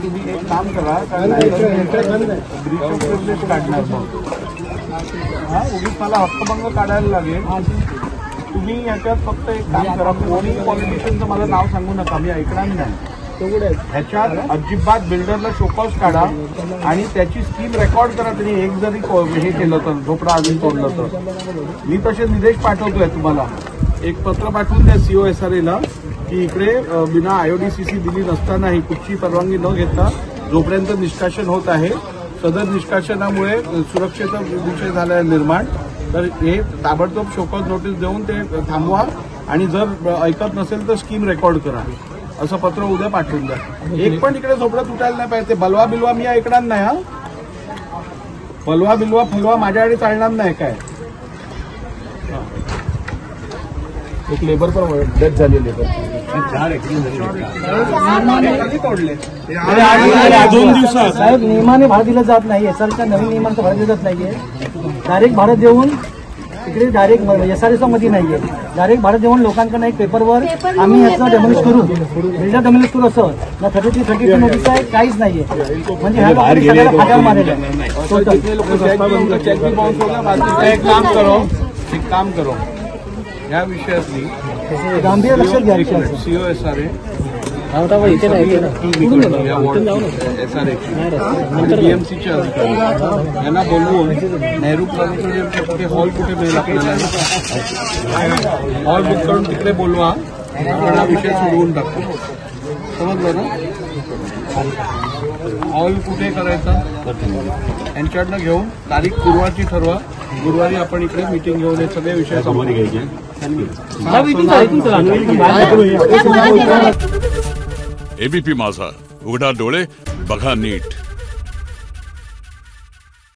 तुम्ही एक काम करा, काढणार उगीच मला हक्कभंग काढायला लागेल. तुम्ही याच्यात फक्त एक काम करा, कोणी पॉलिटिशियनचं मला नाव सांगू नका, मी ऐकणार नाही. ह्याच्यात अजिबात बिल्डरला शोकॉज काढा आणि त्याची स्कीम रेकॉर्ड करा. त्यांनी एक जरी हे केलं तर, झोपडा अजून तोडलं तर मी तसे निर्देश पाठवतोय तुम्हाला. एक पत्र पाठवून द्या COSRA की इकडे बिना IODCC दिली नसतानाही कुठची परवानगी न घेता जोपर्यंत निष्कासन होत आहे, सदर निष्कासनामुळे सुरक्षेचा विषय झाला आहे निर्माण, तर हे ताबडतोब शोकॉज नोटीस देऊन ते थांबवा आणि जर ऐकत नसेल तर स्कीम रेकॉर्ड करा असं पत्र उद्या पाठवून द्या. एक पण इकडे झोपडं तुटायला नाही पाहिजे. बलवा बिलवा मी ऐकणार नाही. हा बलवा बिलवा फलवा माझ्याकडे चालणार नाही. काय एक लेबर पण डेथ झाली. लेबर 2 दिवसात साहेब नियमाने भाडं दिलं जात नाही. SRच्या नवीन नियमांचं भाडं दिलं जात नाहीये. डायरेक्ट भाडं देऊन इकडे डायरेक्ट SRच्या मध्ये नाहीये. डायरेक्ट भाडं देऊन लोकांकडे एक पेपरवर आम्ही याचं डेमोलिश करू, बिल्डर डेमोलिश करू असं ना. 33-32 नोटीस आहे, काहीच नाहीये. म्हणजे ह्या लोकांना फाट्यावर मारेल. एक काम करो या विषयातली गांभीर्य लक्षात घ्या. COSRA BMCचे अधिकारी यांना बोलवून नेहरू प्लॅनेटोरियमच्या कुठे हॉल कुठे मिळेल आपल्याला हॉल बुक करून तिकडे बोलवा. आपण हा विषय सोडवून टाकू. समजलं ना? हॉल कुठे करायचा यांच्याकडनं घेऊन तारीख गुरुवारची ठरवा. गुरुवारी आपण इकडे मीटिंग घेऊन हे सगळे विषय समोर घ्यायचे. ABP माझा, उघडा डोळे बघा नीट.